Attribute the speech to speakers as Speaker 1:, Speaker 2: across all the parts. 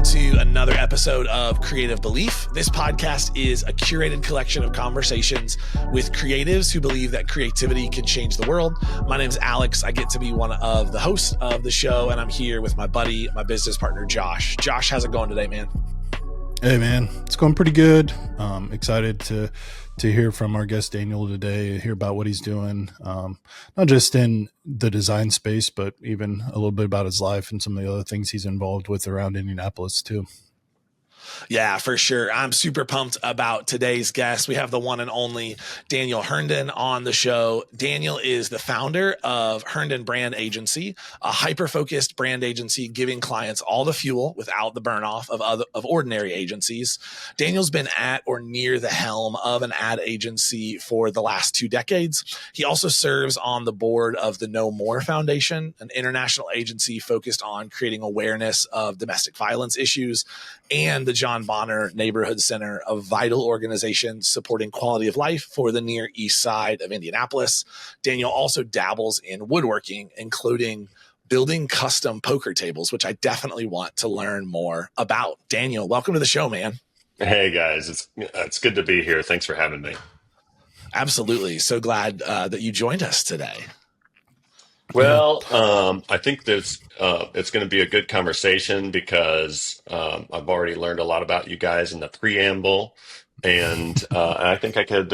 Speaker 1: welcome to another episode of Creative Belief. This podcast is a curated collection of conversations with creatives who believe that creativity can change the world. My name is Alex. I get to be one of the hosts of the show, and I'm here with my buddy, my business partner, Josh. Josh, how's it going today, man?
Speaker 2: Hey, man, it's going pretty good. Excited to hear from our guest Daniel today, hear about what he's doing, not just in the design space, but even a little bit about his life and some of the other things he's involved with around Indianapolis too.
Speaker 1: Yeah, for sure. I'm super pumped about today's guest. We have the one and only Daniel Herndon on the show. Daniel is the founder of Herndon Brand Agency, a hyper-focused brand agency giving clients all the fuel without the burn-off of ordinary agencies. Daniel's been at or near the helm of an ad agency for the last 2 decades. He also serves on the board of the No More Foundation, an international agency focused on creating awareness of domestic violence issues, and the John Bonner Neighborhood Center, a vital organization supporting quality of life for the Near East Side of Indianapolis. Daniel also dabbles in woodworking, including building custom poker tables, which I definitely want to learn more about. Daniel, welcome to the show, man.
Speaker 3: Hey, guys. It's good to be here. Thanks for having me.
Speaker 1: Absolutely. So glad that you joined us today.
Speaker 3: Well, I think it's going to be a good conversation because I've already learned a lot about you guys in the preamble, and I think I could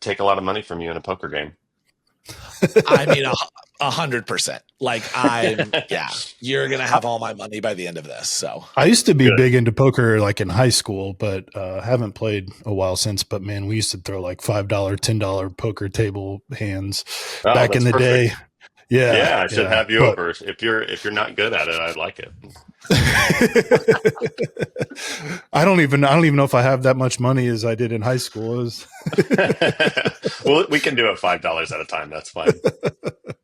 Speaker 3: take a lot of money from you in a poker game.
Speaker 1: I mean, 100%. You're going to have all my money by the end of this. So
Speaker 2: I used to be big into poker, like in high school, but haven't played a while since. But man, we used to throw like $5, $10 poker table hands back in the day.
Speaker 3: Yeah, I should have you over. If you're not good at it, I'd like it.
Speaker 2: I don't even know if I have that much money as I did in high school.
Speaker 3: Well, we can do it $5 at a time. That's fine.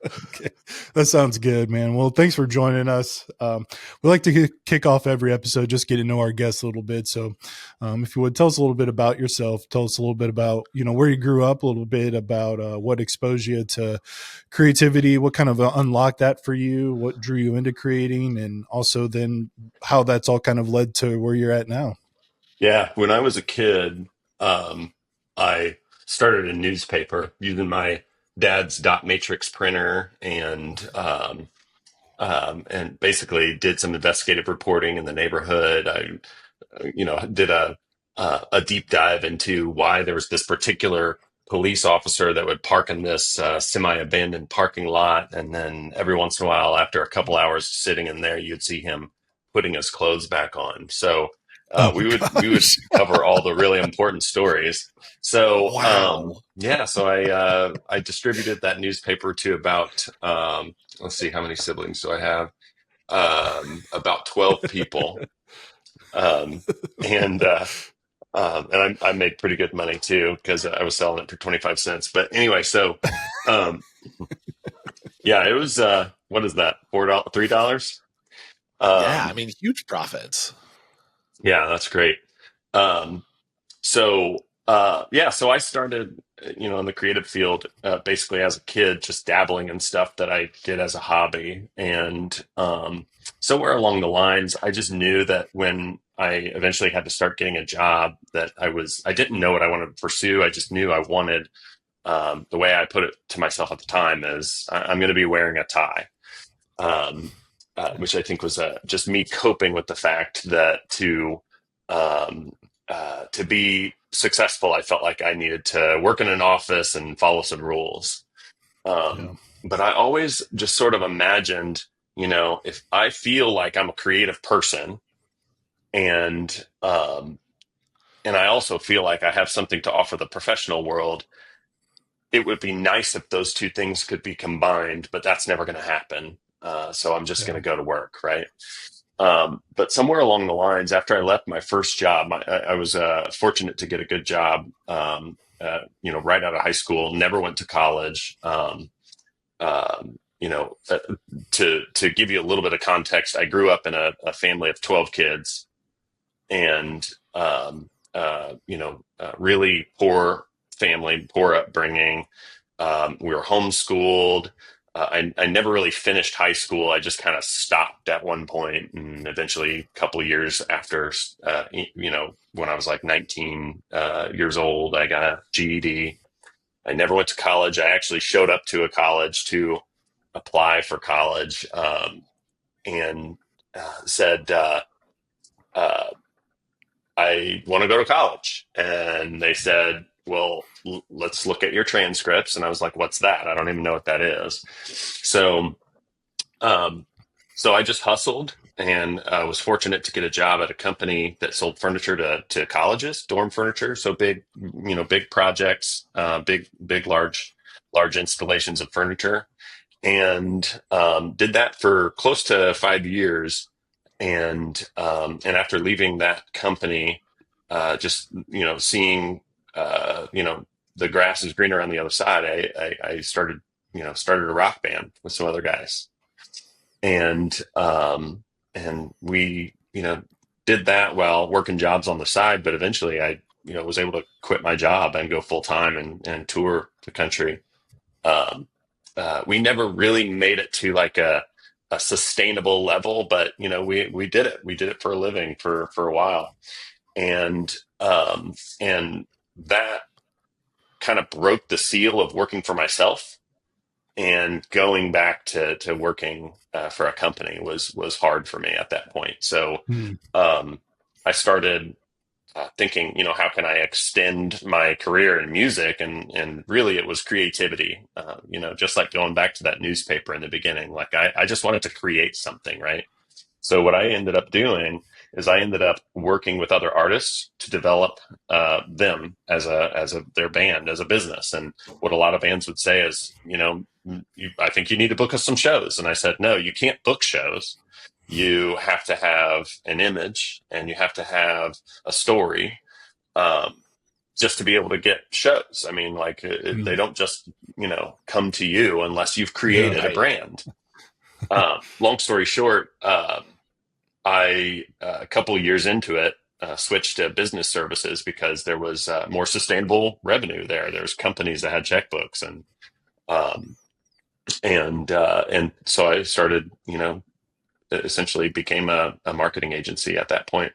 Speaker 2: Okay. That sounds good, man. Well, thanks for joining us. We like to kick off every episode, just get to know our guests a little bit. So if you would tell us a little bit about yourself, tell us a little bit about, where you grew up, a little bit about what exposed you to creativity, what kind of unlocked that for you, what drew you into creating, and also then how that's all kind of led to where you're at now.
Speaker 3: Yeah. When I was a kid, I started a newspaper using my dad's dot matrix printer and basically did some investigative reporting in the neighborhood. I did a deep dive into why there was this particular police officer that would park in this semi-abandoned parking lot. And then every once in a while, after a couple hours sitting in there, you'd see him putting his clothes back on. So we would cover all the really important stories. So
Speaker 1: wow.
Speaker 3: So I distributed that newspaper to about let's see, how many siblings do I have? About 12 people. And I made pretty good money too because I was selling it for 25 cents. But anyway, so it was what is that? $3?
Speaker 1: Yeah, I mean, huge profits.
Speaker 3: Yeah, that's great. So I started, in the creative field, basically as a kid, just dabbling in stuff that I did as a hobby. And somewhere along the lines, I just knew that when I eventually had to start getting a job that I didn't know what I wanted to pursue. I just knew I wanted, the way I put it to myself at the time is I'm going to be wearing a tie. Which I think was just me coping with the fact that to be successful, I felt like I needed to work in an office and follow some rules. But I always just sort of imagined, if I feel like I'm a creative person and I also feel like I have something to offer the professional world, it would be nice if those two things could be combined, but that's never going to happen. So I'm just going to go to work, right? But somewhere along the lines, after I left my first job, I was fortunate to get a good job, right out of high school, never went to college. To give you a little bit of context, I grew up in a family of 12 kids and, really poor family, poor upbringing. We were homeschooled. I never really finished high school. I just kind of stopped at one point, and eventually, a couple of years after, when I was like 19 years old, I got a GED. I never went to college. I actually showed up to a college to apply for college, and said, uh, I want to go to college. And they said, well, let's look at your transcripts. And I was like, what's that? I don't even know what that is. So, um, so I just hustled and was fortunate to get a job at a company that sold furniture to colleges, dorm furniture. So big, big projects, large installations of furniture, and did that for close to 5 years. And after leaving that company, just seeing the grass is greener on the other side, I started a rock band with some other guys, and we did that while working jobs on the side. But eventually, I was able to quit my job and go full time and tour the country. Um, we never really made it to like a sustainable level, but we did it. We did it for a living for a while, and that kind of broke the seal of working for myself, and going back to working for a company was hard for me at that point. So
Speaker 2: Hmm.
Speaker 3: I started thinking, how can I extend my career in music? And really it was creativity, just like going back to that newspaper in the beginning. Like I just wanted to create something, right? So what I ended up doing is I ended up working with other artists to develop them as their band, as a business. And what a lot of bands would say is, I think you need to book us some shows. And I said, no, you can't book shows. You have to have an image, and you have to have a story, um, just to be able to get shows. I mean, like they don't just come to you unless you've
Speaker 2: Yeah.
Speaker 3: created a brand. Long story short, I a couple of years into it, switched to business services because there was more sustainable revenue there. There's companies that had checkbooks, um, and so I started, essentially became a marketing agency at that point.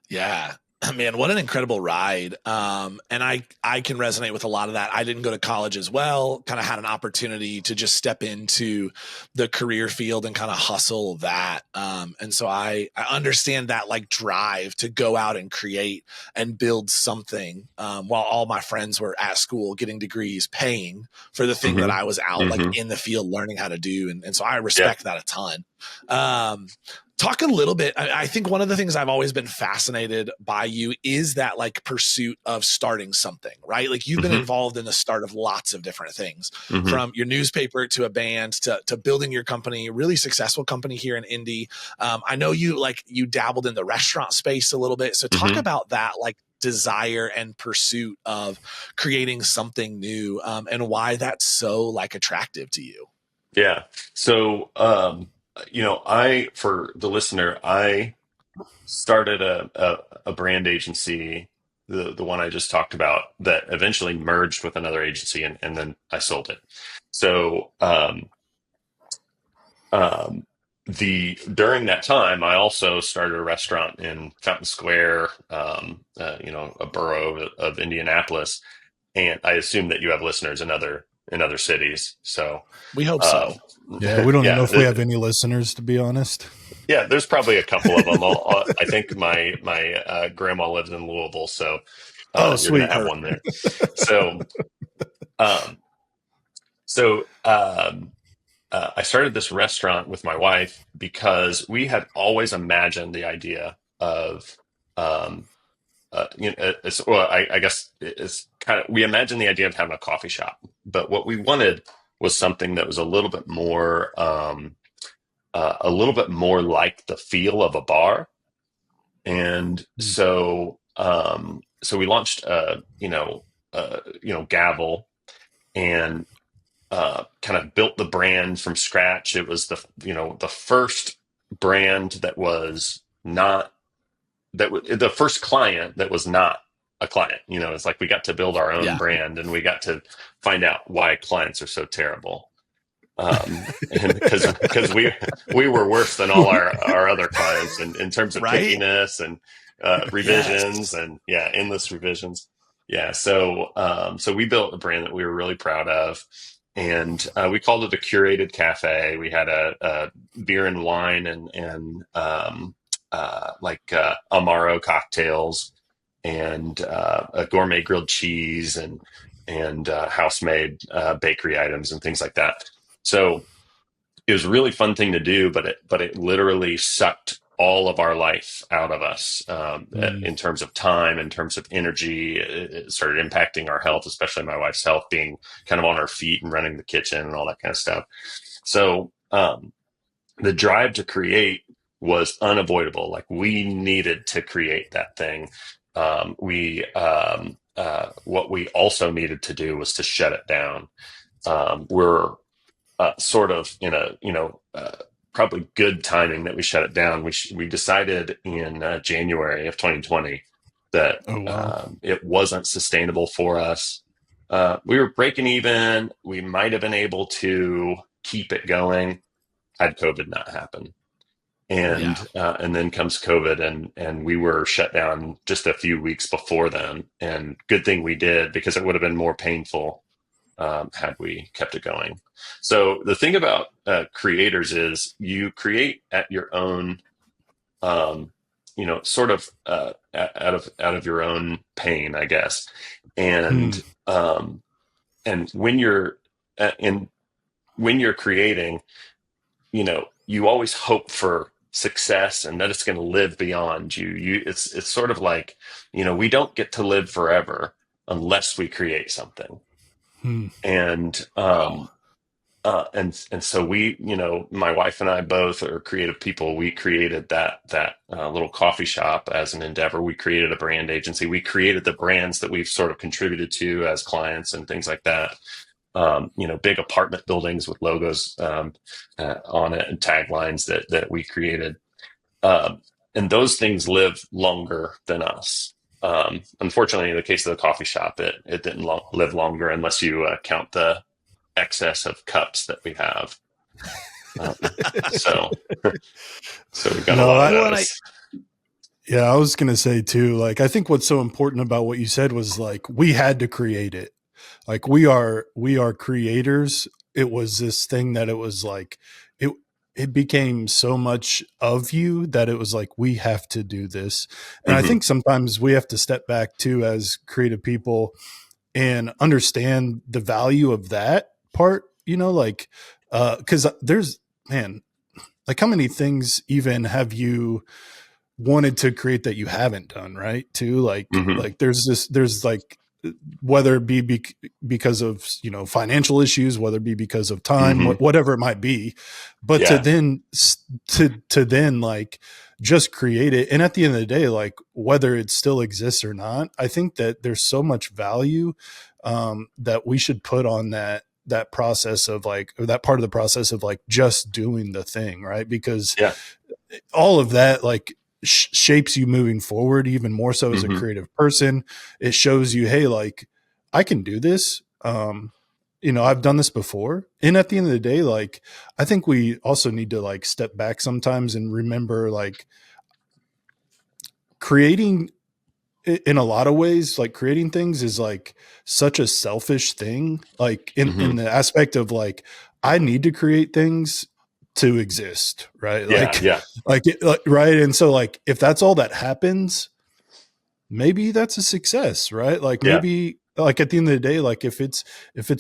Speaker 1: Yeah. Man, what an incredible ride. And I can resonate with a lot of that. I didn't go to college as well, kind of had an opportunity to just step into the career field and kind of hustle that. And so I understand that like drive to go out and create and build something, while all my friends were at school getting degrees, paying for the thing that
Speaker 3: Hmm.
Speaker 1: I was out like
Speaker 3: Hmm.
Speaker 1: in the field learning how to do. And so I
Speaker 3: Yeah.
Speaker 1: respect that a ton. Um, Talk a little bit. I think one of the things I've always been fascinated by you is that like pursuit of starting something, right? Like you've been
Speaker 3: Hmm.
Speaker 1: involved in the start of lots of different things,
Speaker 3: Hmm.
Speaker 1: from your newspaper to a band to building your company, really successful company here in Indy. I know you dabbled in the restaurant space a little bit. So talk
Speaker 3: Hmm.
Speaker 1: about that, like desire and pursuit of creating something new, and why that's so like attractive to you.
Speaker 3: Yeah. So, for the listener, I started a brand agency, the one I just talked about, that eventually merged with another agency, and then I sold it. So, um, during that time, I also started a restaurant in Fountain Square, a borough of Indianapolis, and I assume that you have listeners in other cities. So,
Speaker 1: We hope
Speaker 3: um,
Speaker 1: so.
Speaker 2: Yeah, we don't know
Speaker 3: yeah,
Speaker 2: if we have any listeners, to be honest.
Speaker 3: yeah, there's probably a couple of them. I think my grandma lives in Louisville, so
Speaker 2: Oh,
Speaker 3: you're going
Speaker 2: sweet.
Speaker 3: to have
Speaker 2: Her.
Speaker 3: one there. So, um, so I started this restaurant with my wife because we had always imagined the idea of, um, well, I guess it's kind of, we imagined the idea of having a coffee shop, but what we wanted was something that was a little bit more like the feel of a bar. And
Speaker 2: Mm.
Speaker 3: so we launched, Gavel, and kind of built the brand from scratch. It was the first brand that was not, the first client that was not a client. It's like we got to build our own
Speaker 1: Yeah.
Speaker 3: brand, and we got to find out why clients are so terrible. And because we were worse than all our other clients in terms of
Speaker 1: Right?
Speaker 3: pickiness and revisions,
Speaker 1: Yes.
Speaker 3: and endless revisions. Yeah, so we built a brand that we were really proud of, and we called it a curated cafe. We had a beer and wine and Amaro cocktails, and a gourmet grilled cheese, and house made bakery items and things like that. So it was a really fun thing to do, but it literally sucked all of our life out of us, in terms of time, in terms of energy. It started impacting our health, especially my wife's health, being kind of on her feet and running the kitchen and all that kind of stuff. So the drive to create was unavoidable. Like, we needed to create that thing. What we also needed to do was to shut it down. We're sort of in a probably good timing that we shut it down. We decided in January of 2020 that it wasn't sustainable for us. We were breaking even. We might have been able to keep it going had COVID not happened. And then comes COVID, and we were shut down just a few weeks before then. And good thing we did, because it would have been more painful had we kept it going. So the thing about creators is you create at your own, sort of out of your own pain, I guess. And when you're when you're creating, you always hope for success and that it's going to live beyond you. It's sort of like, we don't get to live forever unless we create something. And so we, my wife and I both are creative people. We created that little coffee shop as an endeavor. We created a brand agency. We created the brands that we've sort of contributed to as clients and things like that. Big apartment buildings with logos on it and taglines that we created. And those things live longer than us. Unfortunately, in the case of the coffee shop, it didn't live longer, unless you count the excess of cups that we have. So we've got a lot of those.
Speaker 2: Yeah, I was going to say too, like, I think what's so important about what you said was, like, we had to create it. Like, we are creators. It was this thing that it was like, it became so much of you that it was like, we have to do this. And I think sometimes we have to step back too, as creative people, and understand the value of that part, like, cause like, how many things even have you wanted to create that you haven't done, right? Too, like, like there's like, whether it be because of, financial issues, whether it be because of time, whatever it might be, but to then like just create it. And at the end of the day, like, whether it still exists or not, I think that there's so much value that we should put on that process of, like, or that part of the process of, like, just doing the thing, right? Because all of that, like, shapes you moving forward even more so as a creative person. It shows you, hey, like, I can do this. I've done this before. And at the end of the day, like, I think we also need to, like, step back sometimes and remember, like, creating, in a lot of ways, like, creating things is, like, such a selfish thing, like, in the aspect of, like, I need to create things to exist, right? Right. And so, like, if that's all that happens, maybe that's a success, right? Like, maybe, like, at the end of the day, like, if it's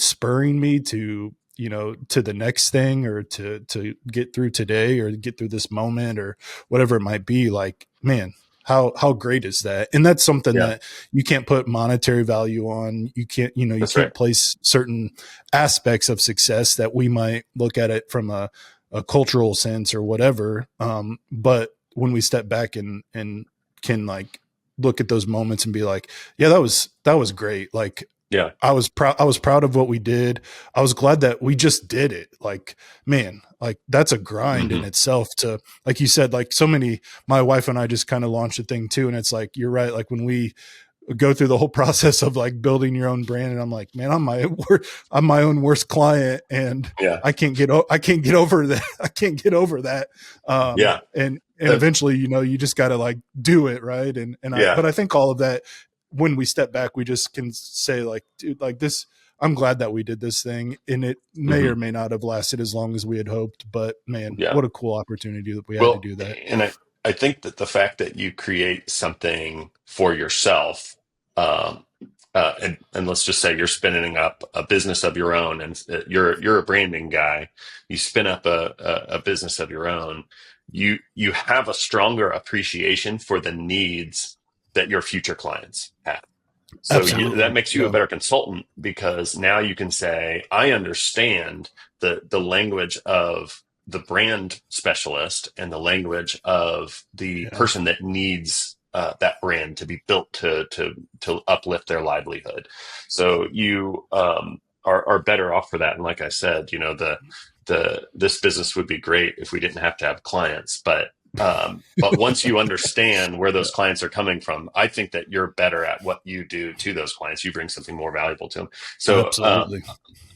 Speaker 2: spurring me to, to the next thing, or to get through today, or get through this moment, or whatever it might be, like, man, how great is that? And that's something that you can't put monetary value on. You can't, you can't place certain aspects of success that we might look at it from a cultural sense or whatever. But when we step back and can, like, look at those moments and be like, yeah, that was great. Like, I was proud of what we did. I was glad that we just did it. Like, man, like, that's a grind in itself to, like you said, like, my wife and I just kind of launched a thing too. And it's like, you're right. Like, when we go through the whole process of like building your own brand. And I'm like, man, I'm my own worst client, and
Speaker 3: Yeah.
Speaker 2: I can't get over that. I can't get over that.
Speaker 3: Yeah.
Speaker 2: And eventually, you just got to like do it. Right. But I think all of that, when we step back, we just can say like, dude, like this, I'm glad that we did this thing, and it may or may not have lasted as long as we had hoped, but man, what a cool opportunity that we had to do that.
Speaker 3: And I think that the fact that you create something for yourself, and let's just say you're spinning up a business of your own, and you're a branding guy, you spin up a business of your own, you have a stronger appreciation for the needs that your future clients have. So that makes you a better consultant, because now you can say, I understand the language of the brand specialist and the language of the person that needs that brand to be built to uplift their livelihood. So you are better off for that. And like I said, this business would be great if we didn't have to have clients, but once you understand where those clients are coming from, I think that you're better at what you do to those clients. You bring something more valuable to them. So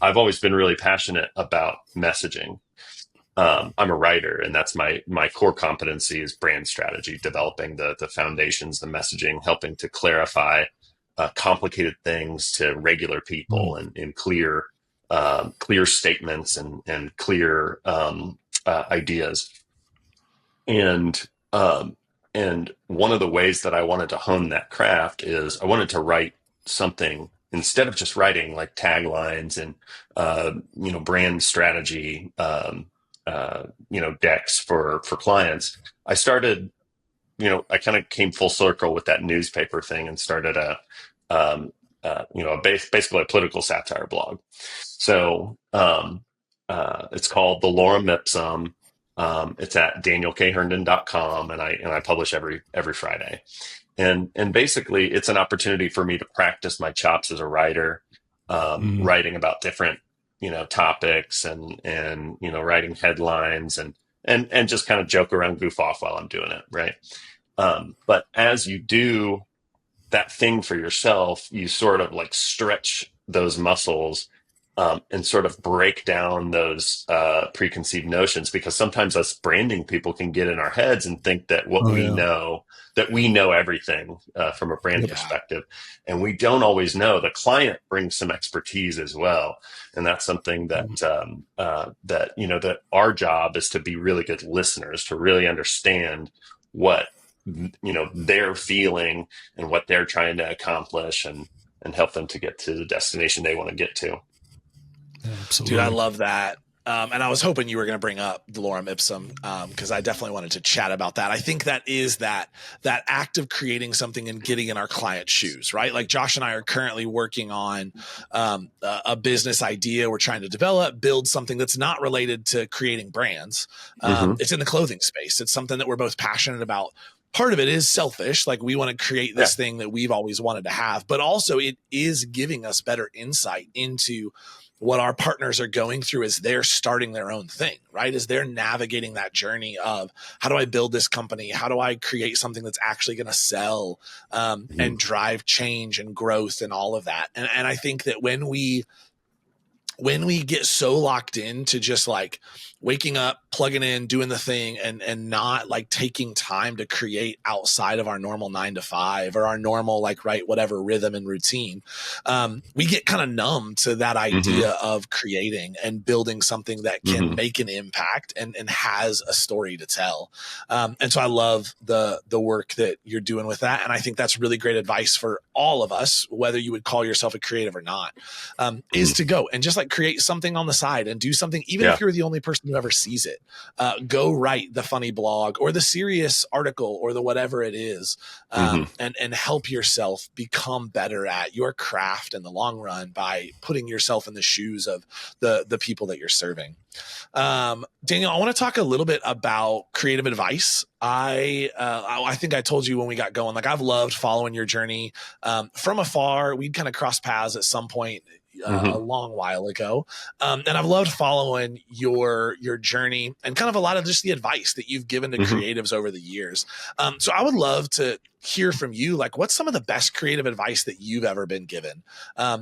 Speaker 3: I've always been really passionate about messaging. I'm a writer, and that's my core competency is brand strategy, developing the foundations, the messaging, helping to clarify complicated things to regular people in clear statements and clear ideas. And one of the ways that I wanted to hone that craft is I wanted to write something instead of just writing like taglines and brand strategy decks for clients. I started, I kind of came full circle with that newspaper thing and started basically a political satire blog. So it's called the Lorem Ipsum. It's at danielkherndon.com, and I publish every Friday. And basically it's an opportunity for me to practice my chops as a writer, writing about different, topics and writing headlines and just kind of joke around, goof off while I'm doing it. Right. But as you do that thing for yourself, you sort of like stretch those muscles and sort of break down those preconceived notions, because sometimes us branding people can get in our heads and think that we know everything from a brand perspective, and we don't always know. The client brings some expertise as well, and that's something that that our job is to be really good listeners, to really understand what they're feeling and what they're trying to accomplish, and help them to get to the destination they want to get to.
Speaker 1: Absolutely. Dude, I love that. And I was hoping you were going to bring up the Lorem Ipsum, because I definitely wanted to chat about that. I think that is that act of creating something and getting in our client's shoes, right? Like Josh and I are currently working on a business idea we're trying to build something that's not related to creating brands. It's in the clothing space. It's something that we're both passionate about. Part of it is selfish. Like we want to create this thing that we've always wanted to have, but also it is giving us better insight into what our partners are going through as they're starting their own thing, right? As they're navigating that journey of how do I build this company? How do I create something that's actually going to sell and drive change and growth and all of that? And I think that when we get so locked into just like waking up, plugging in, doing the thing, and not like taking time to create outside of our normal 9 to 5 or our normal, like, right, whatever rhythm and routine, we get kind of numb to that idea of creating and building something that can make an impact and has a story to tell. And so I love the work that you're doing with that. And I think that's really great advice for all of us, whether you would call yourself a creative or not, is to go and just like create something on the side and do something, even if you're the only person who ever sees it. Go write the funny blog or the serious article or the whatever it is, and help yourself become better at your craft in the long run by putting yourself in the shoes of the people that you're serving. Daniel, I want to talk a little bit about creative advice. I think I told you when we got going, like I've loved following your journey from afar. We'd kind of cross paths at some point,
Speaker 3: Mm-hmm.
Speaker 1: a long while ago. And I've loved following your journey and kind of a lot of just the advice that you've given to
Speaker 3: Mm-hmm.
Speaker 1: creatives over the years. So I would love to hear from you, like what's some of the best creative advice that you've ever been given,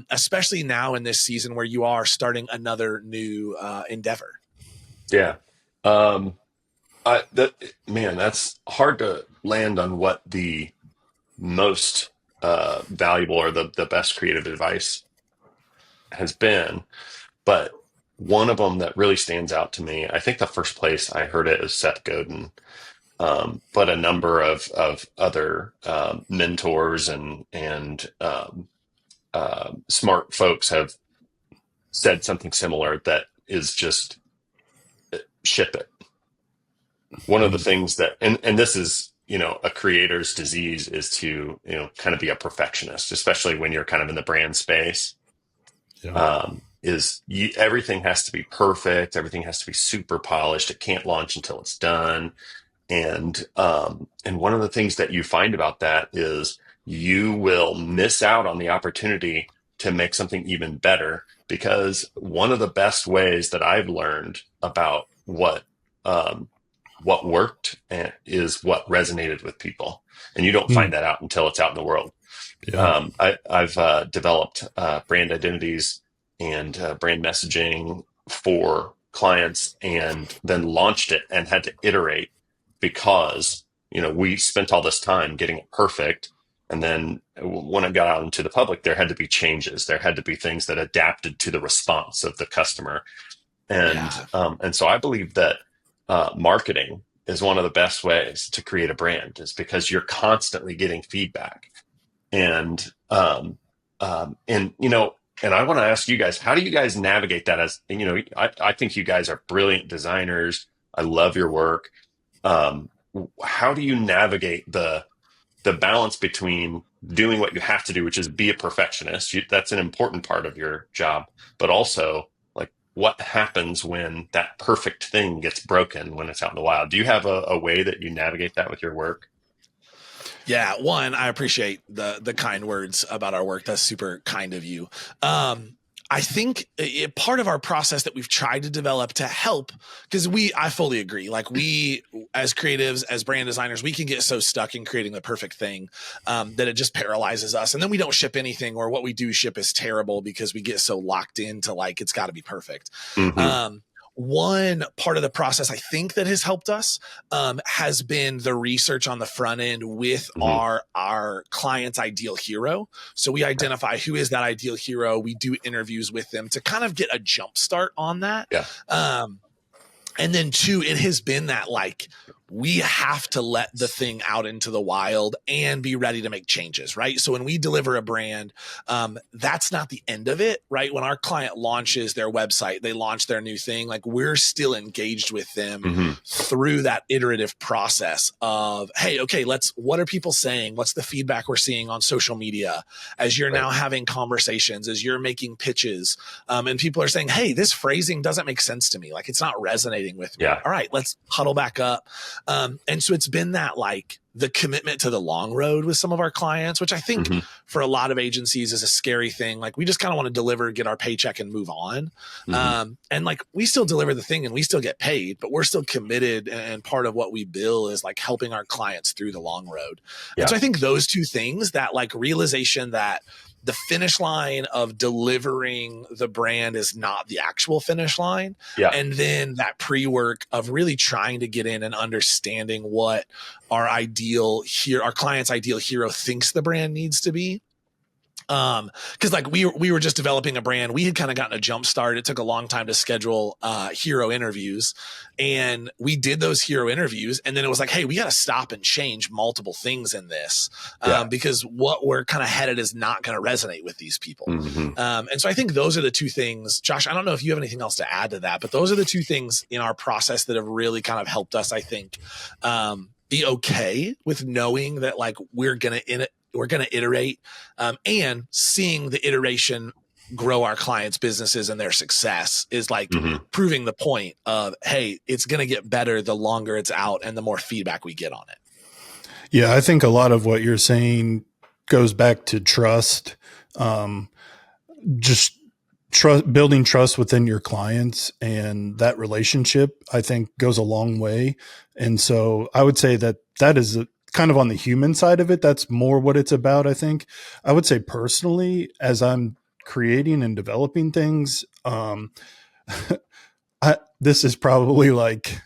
Speaker 1: especially now in this season where you are starting another new endeavor.
Speaker 3: Yeah. Um, that man, that's hard to land on what the most valuable or the best creative advice has been. But one of them that really stands out to me, I think the first place I heard it is Seth Godin, but a number of other mentors and smart folks have said something similar that is just ship it. One of the things that, and this is, a creator's disease is to, kind of be a perfectionist, especially when you're kind of in the brand space.
Speaker 2: Yeah.
Speaker 3: Everything has to be perfect. Everything has to be super polished. It can't launch until it's done. And one of the things that you find about that is you will miss out on the opportunity to make something even better, because one of the best ways that I've learned about what worked is what resonated with people. And you don't
Speaker 2: Mm.
Speaker 3: find that out until it's out in the world.
Speaker 2: Yeah.
Speaker 3: I've developed brand identities and brand messaging for clients, and then launched it and had to iterate because we spent all this time getting it perfect. And then when it got out into the public, there had to be changes. There had to be things that adapted to the response of the customer.
Speaker 1: Yeah.
Speaker 3: And so I believe that marketing is one of the best ways to create a brand, is because you're constantly getting feedback. And and I want to ask you guys, how do you guys navigate that? As I think you guys are brilliant designers. I love your work. How do you navigate the balance between doing what you have to do, which is be a perfectionist? That's an important part of your job, but also like what happens when that perfect thing gets broken when it's out in the wild? Do you have a way that you navigate that with your work?
Speaker 1: Yeah, one, I appreciate the kind words about our work. That's super kind of you. I think part of our process that we've tried to develop to help, because I fully agree. Like we, as creatives, as brand designers, we can get so stuck in creating the perfect thing that it just paralyzes us. And then we don't ship anything, or what we do ship is terrible because we get so locked into like, it's got to be perfect.
Speaker 3: Mm-hmm.
Speaker 1: One part of the process I think that has helped us has been the research on the front end with
Speaker 3: Mm-hmm.
Speaker 1: our client's ideal hero. So we identify who is that ideal hero. We do interviews with them to kind of get a jump start on that.
Speaker 3: Yeah.
Speaker 1: And then two, it has been that like we have to let the thing out into the wild and be ready to make changes, right? So when we deliver a brand, that's not the end of it, right? When our client launches their website, they launch their new thing, like we're still engaged with them
Speaker 3: Mm-hmm.
Speaker 1: through that iterative process of, hey, okay, what are people saying? What's the feedback we're seeing on social media as you're now having conversations, as you're making pitches, and people are saying, hey, this phrasing doesn't make sense to me. Like it's not resonating with me.
Speaker 3: Yeah.
Speaker 1: All right, let's huddle back up. And so it's been that like the commitment to the long road with some of our clients, which I think
Speaker 3: Mm-hmm.
Speaker 1: for a lot of agencies is a scary thing. Like we just kind of want to deliver, get our paycheck and move on.
Speaker 3: Mm-hmm.
Speaker 1: And like we still deliver the thing and we still get paid, but we're still committed. And part of what we bill is like helping our clients through the long road.
Speaker 3: Yeah.
Speaker 1: And so I think those two things, that like realization that the finish line of delivering the brand is not the actual finish line.
Speaker 3: Yeah.
Speaker 1: And then that pre-work of really trying to get in and understanding what our client's ideal hero thinks the brand needs to be. Because like we were just developing a brand. We had kind of gotten a jump start. It took a long time to schedule hero interviews, and we did those hero interviews. And then it was like, hey, we got to stop and change multiple things in this because what we're kind of headed is not going to resonate with these people.
Speaker 3: Mm-hmm.
Speaker 1: And so I think those are the two things. Josh, I don't know if you have anything else to add to that, but those are the two things in our process that have really kind of helped us, I think, be okay with knowing that like we're going to iterate and seeing the iteration grow our clients' businesses and their success is like proving the point of, hey, it's going to get better the longer it's out and the more feedback we get on it.
Speaker 2: Yeah, I think a lot of what you're saying goes back to trust. Just building trust within your clients, and that relationship, I think, goes a long way. And so I would say that that is kind of on the human side of it. That's more what it's about. I think I would say personally, as I'm creating and developing things, this is probably like,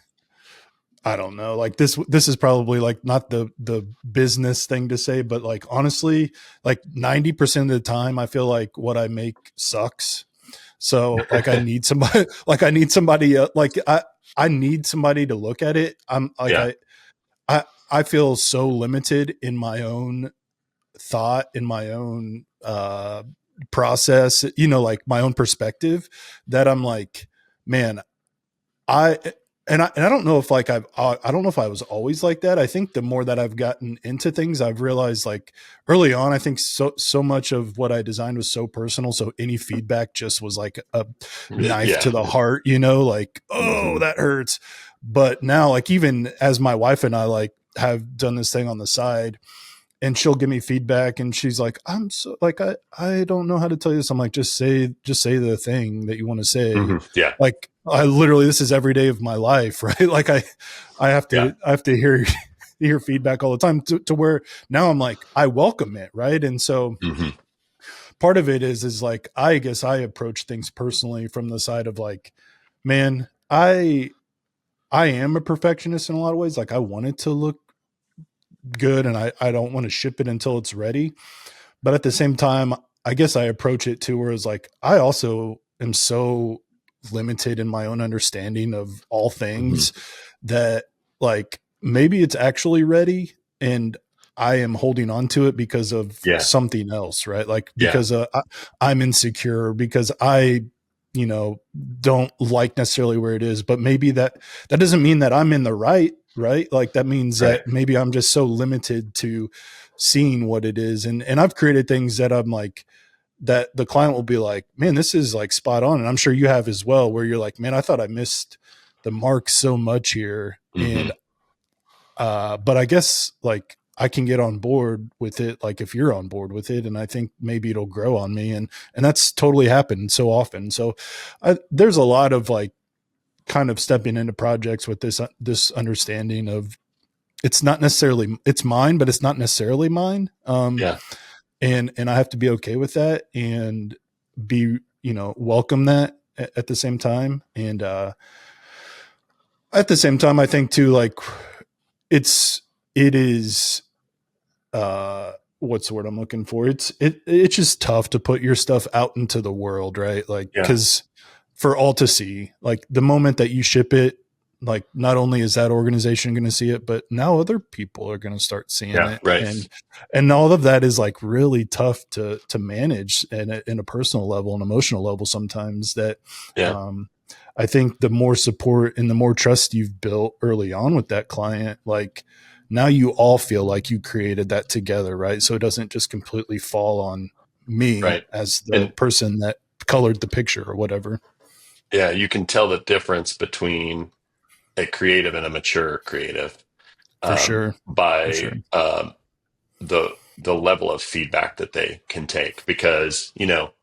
Speaker 2: I don't know, like this is probably like not the business thing to say, but like, honestly, like 90% of the time I feel like what I make sucks. So like I need somebody, like I need somebody, I need somebody to look at it. I'm like,
Speaker 3: Yeah.
Speaker 2: I feel so limited in my own thought, in my own process, like my own perspective, that I'm like, man, I and I don't know if like I don't know if I was always like that. I think the more that I've gotten into things, I've realized, like, early on, I think so much of what I designed was so personal. So any feedback just was like a knife
Speaker 3: Yeah.
Speaker 2: to the heart, like, oh,
Speaker 3: Hmm.
Speaker 2: that hurts. But now, like, even as my wife and I like have done this thing on the side, and she'll give me feedback, and she's like, I'm so like, I don't know how to tell you this. I'm like, just say the thing that you want to say.
Speaker 3: Hmm. Yeah.
Speaker 2: Like, I literally, this is every day of my life, right? Like I have
Speaker 3: Yeah.
Speaker 2: to hear feedback all the time, to where now I'm like, I welcome it. Right. And so
Speaker 3: Hmm.
Speaker 2: part of it is like, I guess I approach things personally from the side of like, man, I am a perfectionist in a lot of ways. Like, I want it to look good, and I don't want to ship it until it's ready. But at the same time, I guess I approach it too, where it's like, I also am so limited in my own understanding of all
Speaker 3: Hmm.
Speaker 2: things, that like, maybe it's actually ready, and I am holding on to it because of
Speaker 3: Yeah.
Speaker 2: something else, right? Like,
Speaker 3: Yeah.
Speaker 2: because I'm insecure, because I, don't like necessarily where it is, but maybe that doesn't mean that I'm in the right? Like, that means
Speaker 3: Right.
Speaker 2: that maybe I'm just so limited to seeing what it is. And I've created things that I'm like, that the client will be like, man, this is like spot on. And I'm sure you have as well, where you're like, man, I thought I missed the mark so much here.
Speaker 3: Hmm.
Speaker 2: And but I guess, like, I can get on board with it, like, if you're on board with it, and I think maybe it'll grow on me. And that's totally happened so often. So there's a lot of like, kind of stepping into projects with this understanding of, it's not necessarily, it's mine, but it's not necessarily mine.
Speaker 3: Yeah.
Speaker 2: And I have to be okay with that, and be, welcome that at the same time. And at the same time, I think too, like, it is, what's the word I'm looking for? It's just tough to put your stuff out into the world, right? Like,
Speaker 3: Yeah.
Speaker 2: cause for all to see, like, the moment that you ship it, like, not only is that organization going to see it, but now other people are going to start seeing
Speaker 3: Yeah.
Speaker 2: it.
Speaker 3: Right.
Speaker 2: And all of that is like really tough to manage in a personal level and emotional level sometimes, that,
Speaker 3: Yeah.
Speaker 2: um, I think the more support and the more trust you've built early on with that client, like, now you all feel like you created that together, right? So it doesn't just completely fall on me
Speaker 3: Right.
Speaker 2: as the
Speaker 3: And
Speaker 2: person that colored the picture or whatever.
Speaker 3: yeah, you can tell the difference between a creative and a mature creative,
Speaker 2: For sure. For sure.
Speaker 3: by the level of feedback that they can take. Because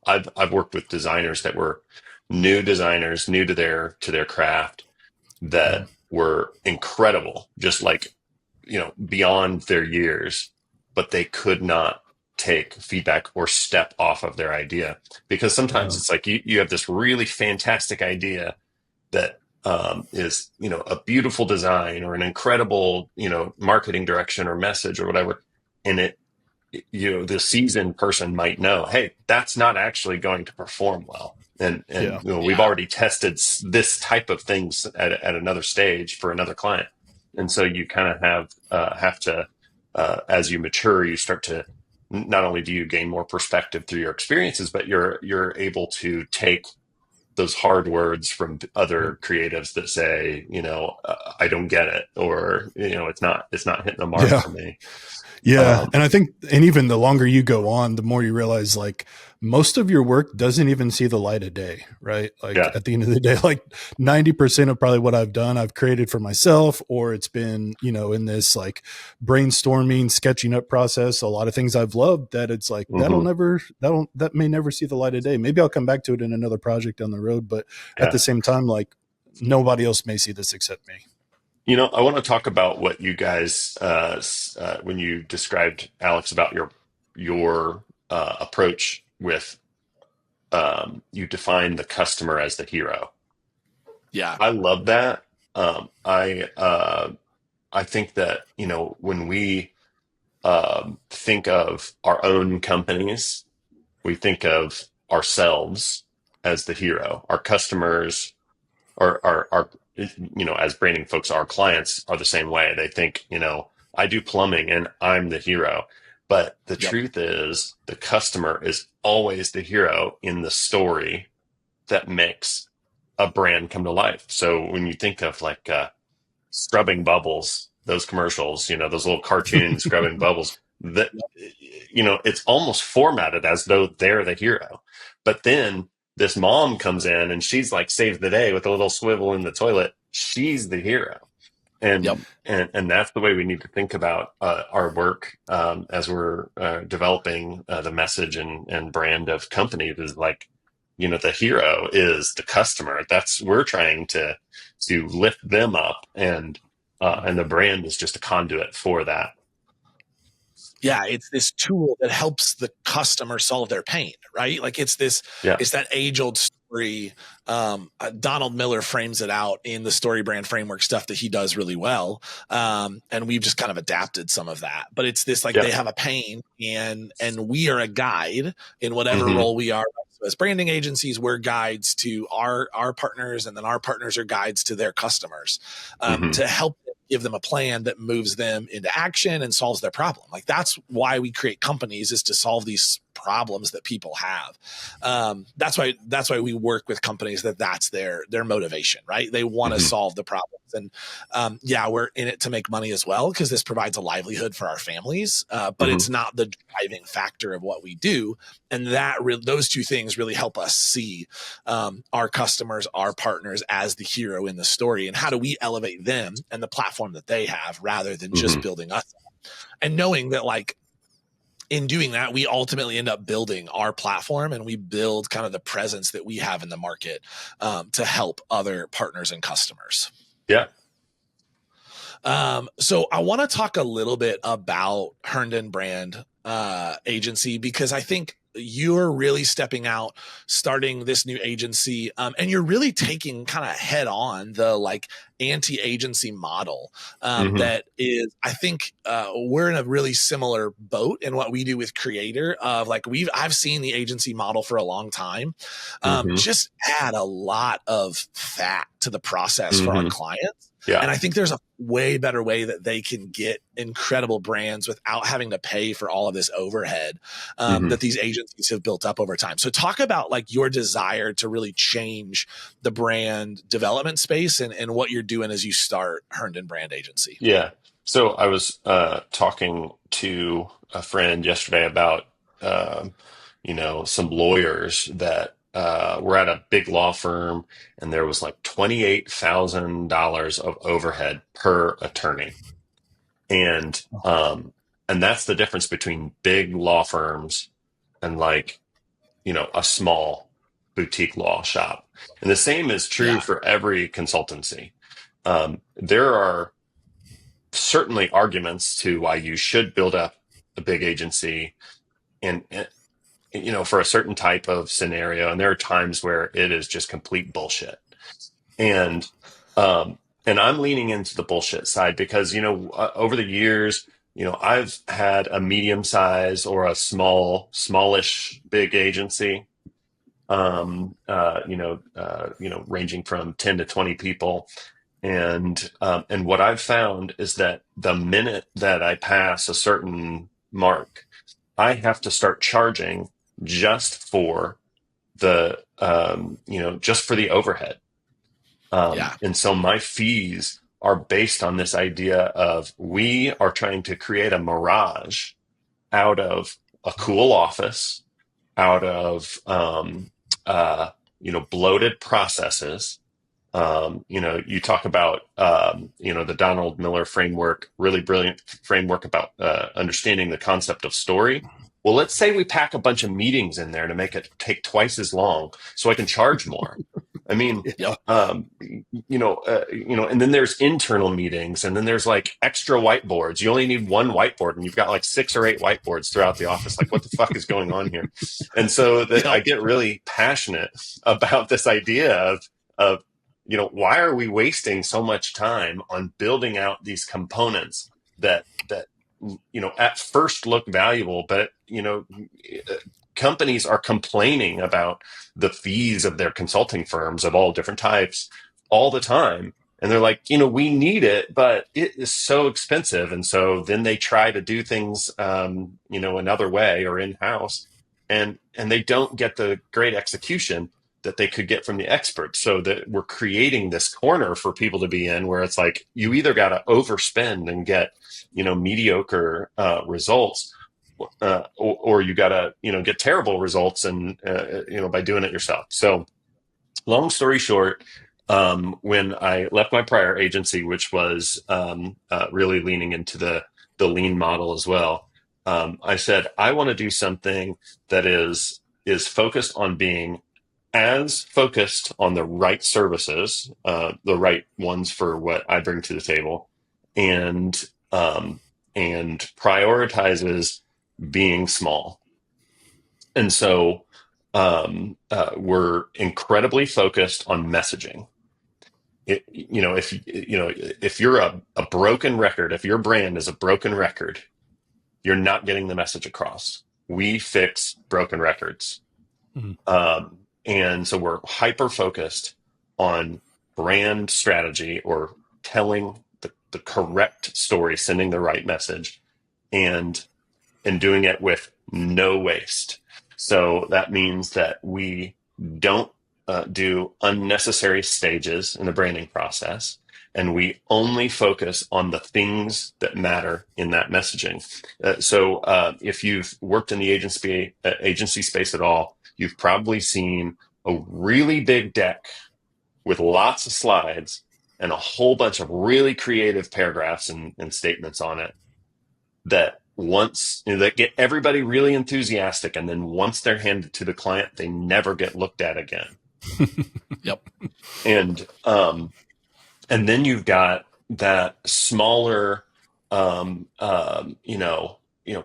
Speaker 3: I've worked with designers that were new designers, new to their craft,
Speaker 2: Yeah.
Speaker 3: that were incredible, just like beyond their years, but they could not take feedback or step off of their idea. Because sometimes
Speaker 2: Yeah.
Speaker 3: it's like you have this really fantastic idea that is a beautiful design or an incredible marketing direction or message or whatever, and the seasoned person might know, hey, that's not actually going to perform well, and
Speaker 2: Yeah.
Speaker 3: we've already tested this type of things at another stage for another client. And so you kind of have to, as you mature, you start to, not only do you gain more perspective through your experiences, but you're able to take those hard words from
Speaker 2: Yep.
Speaker 3: other creatives that say, I don't get it, or it's not hitting the mark
Speaker 2: Yeah.
Speaker 3: for me.
Speaker 2: Yeah.
Speaker 3: Um,
Speaker 2: And I think, and even the longer you go on, the more you realize, like, most of your work doesn't even see the light of day, right? Like
Speaker 3: Yeah.
Speaker 2: at the end of the day, like 90% of probably what I've done, I've created for myself, or it's been, in this like brainstorming, sketching up process. A lot of things I've loved that it's like,
Speaker 3: Hmm.
Speaker 2: that may never see the light of day. Maybe I'll come back to it in another project down the road. But at the
Speaker 3: Yeah.
Speaker 2: same time, like nobody else may see this except me.
Speaker 3: I want to talk about what you guys, when you described, Alex, about your approach with, you define the customer as the hero.
Speaker 1: Yeah.
Speaker 3: I love that. I think that, when we think of our own companies, we think of ourselves as the hero. Our customers are as branding folks, our clients are the same way. They think, I do plumbing and I'm the hero. But the
Speaker 1: Yep.
Speaker 3: truth is the customer is always the hero in the story that makes a brand come to life. So when you think of like scrubbing bubbles, those commercials, those little cartoon scrubbing bubbles, that it's almost formatted as though they're the hero. But then this mom comes in and she's like saves the day with a little swivel in the toilet. She's the hero.
Speaker 1: Yep.
Speaker 3: And that's the way we need to think about our work as we're developing the message and brand of companies is like, the hero is the customer. That's we're trying to lift them up, and the brand is just a conduit for that.
Speaker 1: Yeah, it's this tool that helps the customer solve their pain, right? Like it's
Speaker 3: Yeah.
Speaker 1: that age old story. Donald Miller frames it out in the story brand framework stuff that he does really well. And we've just kind of adapted some of that, but it's this, like
Speaker 3: Yeah.
Speaker 1: they have a pain and we are a guide in whatever
Speaker 3: Hmm.
Speaker 1: role we are. So as branding agencies, we're guides to our partners, and then our partners are guides to their customers,
Speaker 3: Hmm.
Speaker 1: to help give them a plan that moves them into action and solves their problem. Like that's why we create companies, is to solve these problems that people have. That's why we work with companies that's their motivation, right? They want to
Speaker 3: Hmm.
Speaker 1: solve the problems. And yeah, we're in it to make money as well, because this provides a livelihood for our families. But
Speaker 3: Hmm.
Speaker 1: it's not the driving factor of what we do. And those two things really help us see our customers, our partners as the hero in the story, and how do we elevate them and the platform that they have rather than just
Speaker 3: Hmm.
Speaker 1: building us. And knowing that, like, in doing that, we ultimately end up building our platform, and we build kind of the presence that we have in the market to help other partners and customers.
Speaker 3: Yeah.
Speaker 1: So I want to talk a little bit about Herndon Brand Agency, because I think you're really stepping out, starting this new agency, and you're really taking kind of head on the like anti-agency model
Speaker 3: Hmm.
Speaker 1: that is, I think we're in a really similar boat in what we do with Creator, of like I've seen the agency model for a long time,
Speaker 3: Hmm.
Speaker 1: just add a lot of fat to the process for our
Speaker 3: Hmm.
Speaker 1: clients.
Speaker 3: Yeah.
Speaker 1: And I think there's a way better way that they can get incredible brands without having to pay for all of this overhead
Speaker 3: Hmm.
Speaker 1: that these agencies have built up over time. So talk about like your desire to really change the brand development space, and what you're doing as you start Herndon Brand Agency.
Speaker 3: Yeah. So I was talking to a friend yesterday about some lawyers that were at a big law firm, and there was like $28,000 of overhead per attorney, and that's the difference between big law firms and like a small boutique law shop. And the same is true
Speaker 1: Yeah.
Speaker 3: for every consultancy. There are certainly arguments to why you should build up a big agency and for a certain type of scenario, and there are times where it is just complete bullshit, and I'm leaning into the bullshit side because over the years, I've had a medium size or a smallish big agency, ranging from 10 to 20 people. And what I've found is that the minute that I pass a certain mark, I have to start charging just for just for the overhead.
Speaker 1: Yeah.
Speaker 3: And so my fees are based on this idea of we are trying to create a mirage out of a cool office out of bloated processes. You talk about the Donald Miller framework, really brilliant framework about understanding the concept of story. Well, let's say we pack a bunch of meetings in there to make it take twice as long, so I can charge more. I mean,
Speaker 1: Yep.
Speaker 3: and then there's internal meetings, and then there's like extra whiteboards. You only need one whiteboard, and you've got like 6 or 8 whiteboards throughout the office. Like, what the fuck is going on here? And so I get really passionate about this idea of why are we wasting so much time on building out these components that at first look valuable, but companies are complaining about the fees of their consulting firms of all different types all the time. And they're like, we need it, but it is so expensive. And so then they try to do things, another way or in-house, and they don't get the great execution that they could get from the experts. So that we're creating this corner for people to be in, where it's like, you either got to overspend and get, mediocre results, or you got to, get terrible results and, by doing it yourself. So long story short, when I left my prior agency, which was really leaning into the lean model as well, I said, I want to do something that is focused on being as focused on the right services, the right ones for what I bring to the table, and prioritizes being small. And so we're incredibly focused on messaging. If you're a broken record, if your brand is a broken record, you're not getting the message across. We fix broken records. Mm-hmm. And so we're hyper focused on brand strategy, or telling the correct story, sending the right message, and doing it with no waste. So that means that we don't do unnecessary stages in the branding process, and we only focus on the things that matter in that messaging. So if you've worked in the agency space at all, you've probably seen a really big deck with lots of slides and a whole bunch of really creative paragraphs and statements on it that that get everybody really enthusiastic, and then once they're handed to the client, they never get looked at again.
Speaker 1: Yep.
Speaker 3: And then you've got that smaller,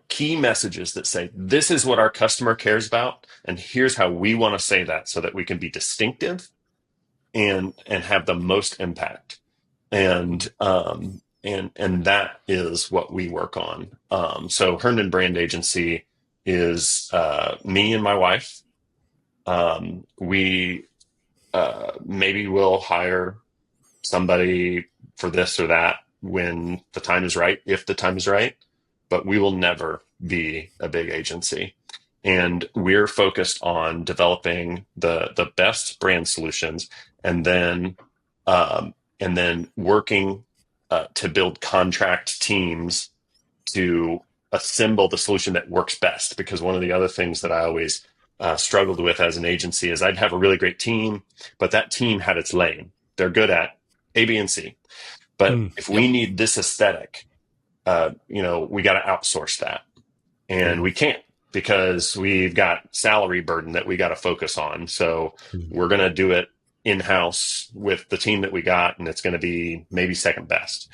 Speaker 3: key messages that say, this is what our customer cares about, and here's how we want to say that, so that we can be distinctive and have the most impact. And that is what we work on. So Herndon Brand Agency is me and my wife. We maybe will hire somebody for this or that when the time is right, if the time is right, but we will never be a big agency. And we're focused on developing the best brand solutions, and then working to build contract teams to assemble the solution that works best. Because one of the other things that I always struggled with as an agency is I'd have a really great team, but that team had its lane. They're good at A, B, and C. But if we need this aesthetic, we got to outsource that. And we can't, because we've got salary burden that we got to focus on. So we're going to do it in-house with the team that we got, and it's going to be maybe second best.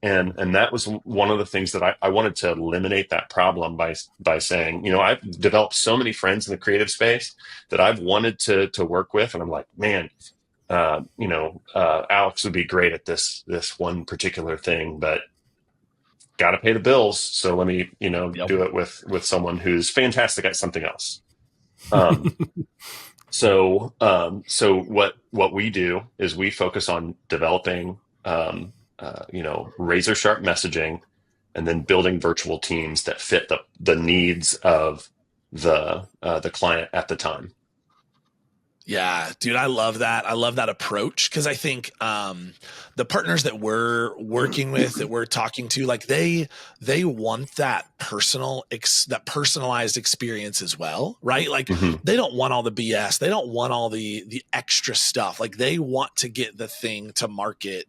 Speaker 3: And that was one of the things that I wanted to eliminate that problem by saying, I've developed so many friends in the creative space that I've wanted to work with. And I'm like, man, Alex would be great at this one particular thing, but got to pay the bills. So let me, do it with someone who's fantastic at something else. So what we do is we focus on developing, razor sharp messaging, and then building virtual teams that fit the needs of the client at the time.
Speaker 1: Yeah, dude, I love that. I love that approach because I think the partners that we're working with, that we're talking to, like they want that that personalized experience as well, right? Like
Speaker 3: Hmm.
Speaker 1: they don't want all the BS, they don't want all the extra stuff. Like they want to get the thing to market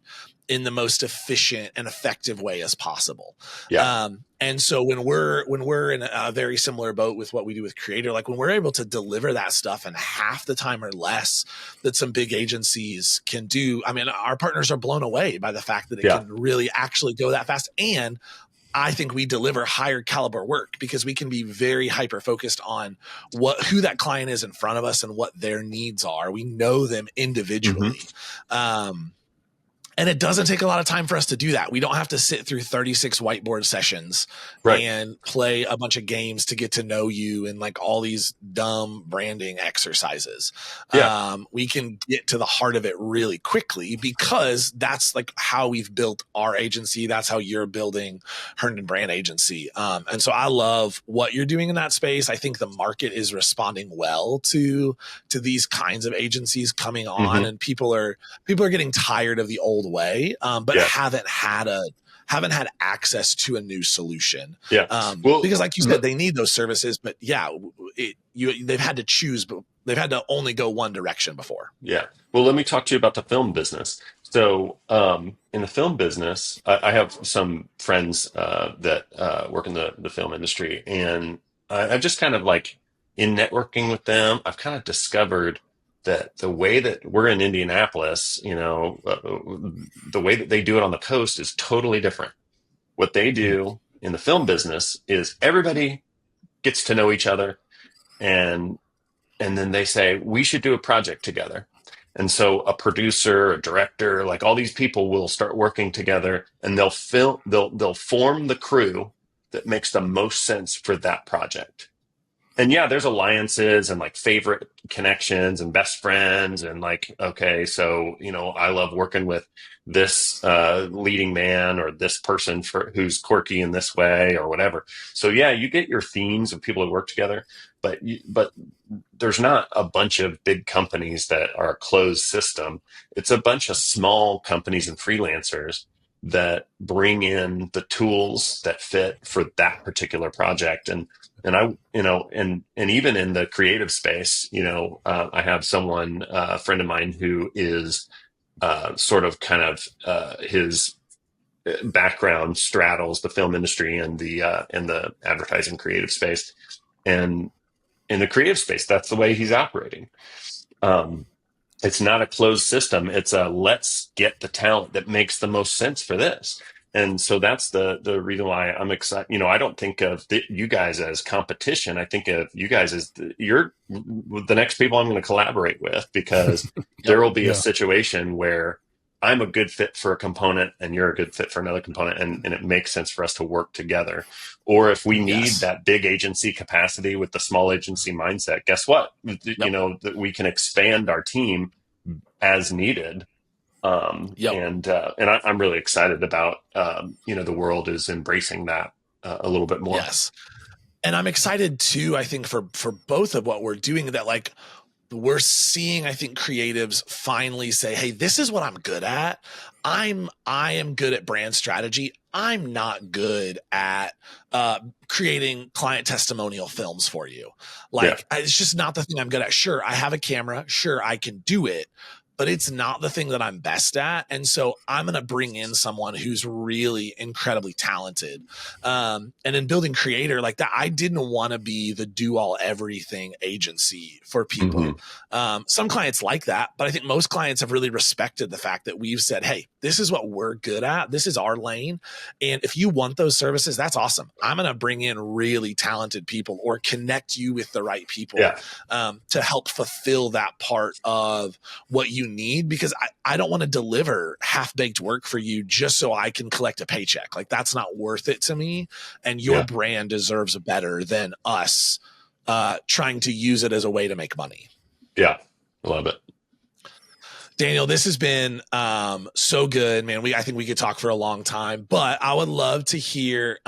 Speaker 1: in the most efficient and effective way as possible.
Speaker 3: Yeah.
Speaker 1: And so when we're in a very similar boat with what we do with Creator, like when we're able to deliver that stuff in half the time or less that some big agencies can do, I mean, our partners are blown away by the fact that it
Speaker 3: Yeah.
Speaker 1: can really actually go that fast. And I think we deliver higher caliber work because we can be very hyper focused on who that client is in front of us and what their needs are. We know them
Speaker 3: Hmm.
Speaker 1: individually. And it doesn't take a lot of time for us to do that. We don't have to sit through 36 whiteboard sessions
Speaker 3: Right.
Speaker 1: and play a bunch of games to get to know you and like all these dumb branding exercises.
Speaker 3: Yeah.
Speaker 1: We can get to the heart of it really quickly because that's like how we've built our agency. That's how you're building Herndon Brand Agency. And so I love what you're doing in that space. I think the market is responding well to these kinds of agencies coming on,
Speaker 3: Hmm.
Speaker 1: and people are getting tired of the old way, but
Speaker 3: Yeah.
Speaker 1: haven't had access to a new solution.
Speaker 3: Yeah. Well,
Speaker 1: Because like you said, they need those services, but yeah, they've had to choose, but they've had to only go one direction before.
Speaker 3: yeah. Well, let me talk to you about the film business. So, in the film business, I have some friends that work in the film industry, and I've just kind of like in networking with them, I've kind of discovered that the way that we're in Indianapolis, the way that they do it on the coast is totally different. What they do in the film business is everybody gets to know each other, and then they say we should do a project together. And so a producer, a director, like all these people will start working together, and they'll form the crew that makes the most sense for that project. And yeah, there's alliances and like favorite connections and best friends and like, okay, so I love working with this leading man or this person for who's quirky in this way or whatever. So yeah, you get your themes of people who work together, but there's not a bunch of big companies that are a closed system. It's a bunch of small companies and freelancers that bring in the tools that fit for that particular project. And I, and even in the creative space, I have someone, a friend of mine who is sort of kind of his background straddles the film industry and the advertising creative space. And in the creative space, that's the way he's operating. Um, it's not a closed system. It's a let's get the talent that makes the most sense for this. And so that's the reason why I'm excited. I don't think of you guys as competition. I think of you guys as you're the next people I'm going to collaborate with, because
Speaker 1: Yep.
Speaker 3: there will be a
Speaker 2: Yeah.
Speaker 3: situation where I'm a good fit for a component and you're a good fit for another component, and it makes sense for us to work together. Or if we need
Speaker 1: Yes.
Speaker 3: that big agency capacity with the small agency mindset, guess what?
Speaker 1: Yep.
Speaker 3: That we can expand our team as needed.
Speaker 1: Yep.
Speaker 3: I'm really excited about, the world is embracing that a little bit more.
Speaker 1: Yes. And I'm excited too, I think for both of what we're doing, that like we're seeing, I think, creatives finally say, hey, this is what I'm good at. I am good at brand strategy. I'm not good at creating client testimonial films for you. Like, it's just not the thing I'm good at. Sure, I have a camera. Sure, I can do it, but it's not the thing that I'm best at. And so I'm going to bring in someone who's really incredibly talented. And in building Creator like that, I didn't want to be the do all everything agency for people. Some clients like that, but I think most clients have really respected the fact that we've said, hey, this is what we're good at. This is our lane. And if you want those services, that's awesome. I'm going to bring in really talented people or connect you with the right people to help fulfill that part of what you need, because I don't want to deliver half-baked work for you just so I can collect a paycheck. Like, that's not worth it to me. And your brand deserves better than us trying to use it as a way to make money.
Speaker 3: Yeah. I love it.
Speaker 1: Daniel, this has been so good, man. I think we could talk for a long time, but I would love to hear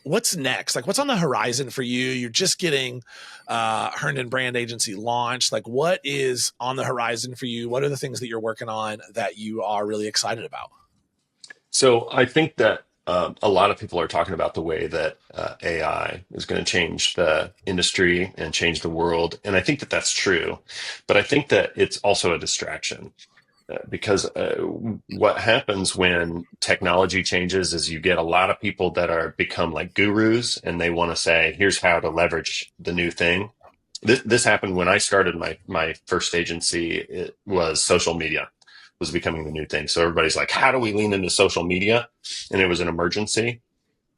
Speaker 1: what's next? Like, what's on the horizon for you? You're just getting Herndon Brand Agency launched. Like, what is on the horizon for you? What are the things that you're working on that you are really excited about?
Speaker 3: So I think that a lot of people are talking about the way that AI is going to change the industry and change the world. And I think that that's true. But I think that it's also a distraction. Because what happens when technology changes is you get a lot of people that are become like gurus, and they want to say, here's how to leverage the new thing. This happened when I started my first agency. It was social media was becoming the new thing. So everybody's like, how do we lean into social media? And it was an emergency.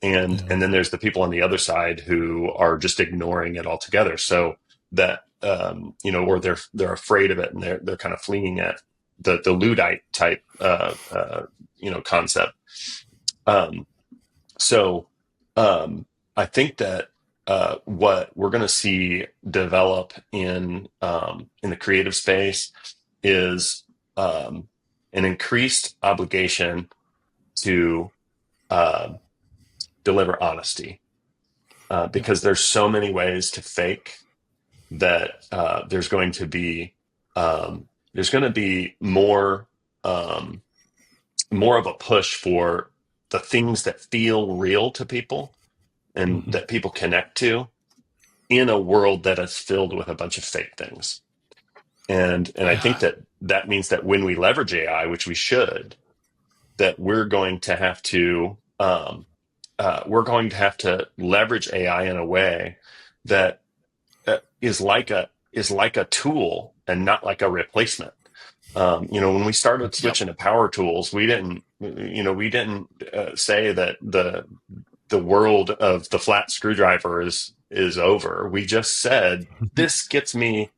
Speaker 3: And then there's the people on the other side who are just ignoring it altogether. So that or they're afraid of it, and they're kind of fleeing it, the Luddite type concept. So I think that what we're going to see develop in the creative space is an increased obligation to deliver honesty, because there's so many ways to fake that there's going to be more more of a push for the things that feel real to people and that people connect to in a world that is filled with a bunch of fake things. And I think that means that when we leverage AI, which we should, that we're going to have to leverage AI in a way that is like a tool and not like a replacement. When we started switching to power tools, we didn't say that the world of the flat screwdriver is over. We just said, this gets me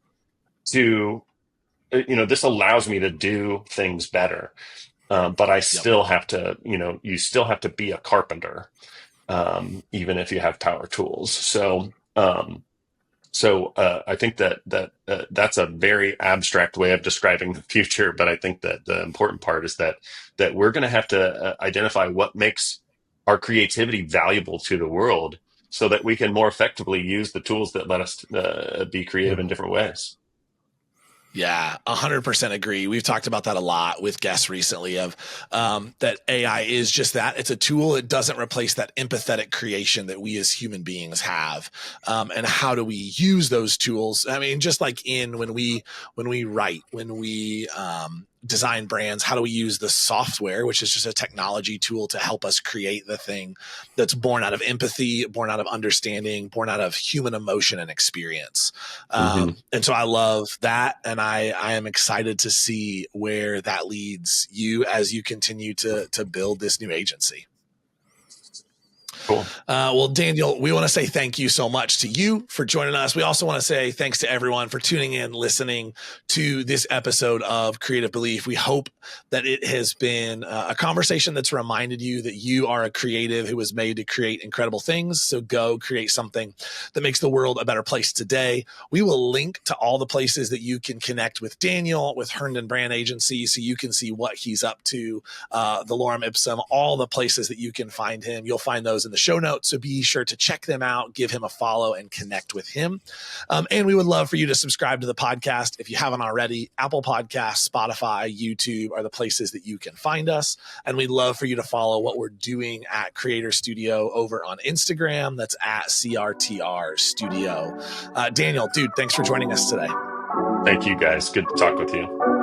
Speaker 3: to, this allows me to do things better. But I still have to, you still have to be a carpenter, even if you have power tools. So I think that that's a very abstract way of describing the future. But I think that the important part is that we're going to have to identify what makes our creativity valuable to the world, so that we can more effectively use the tools that let us be creative in different ways.
Speaker 1: Yeah, 100% agree. We've talked about that a lot with guests recently, of that AI is just that. It's a tool. It doesn't replace that empathetic creation that we as human beings have. And how do we use those tools? I mean, just like when we write, when we design brands, how do we use the software, which is just a technology tool, to help us create the thing that's born out of empathy, born out of understanding, born out of human emotion and experience. And so I love that. And I am excited to see where that leads you as you continue to build this new agency.
Speaker 3: Cool.
Speaker 1: Well, Daniel, we want to say thank you so much to you for joining us. We also want to say thanks to everyone for tuning in, listening to this episode of Creative Belief. We hope that it has been a conversation that's reminded you that you are a creative who was made to create incredible things. So go create something that makes the world a better place today. We will link to all the places that you can connect with Daniel, with Herndon Brand Agency, so you can see what he's up to, the Lorem Ipsum, all the places that you can find him. You'll find those in the show notes, so be sure to check them out, give him a follow, and connect with him. And we would love for you to subscribe to the podcast if you haven't already. Apple Podcasts, Spotify, YouTube are the places that you can find us. And we'd love for you to follow what we're doing at Creator Studio over on Instagram. That's at CRTR Studio. Daniel, dude, thanks for joining us today.
Speaker 3: Thank you, guys. Good to talk with you.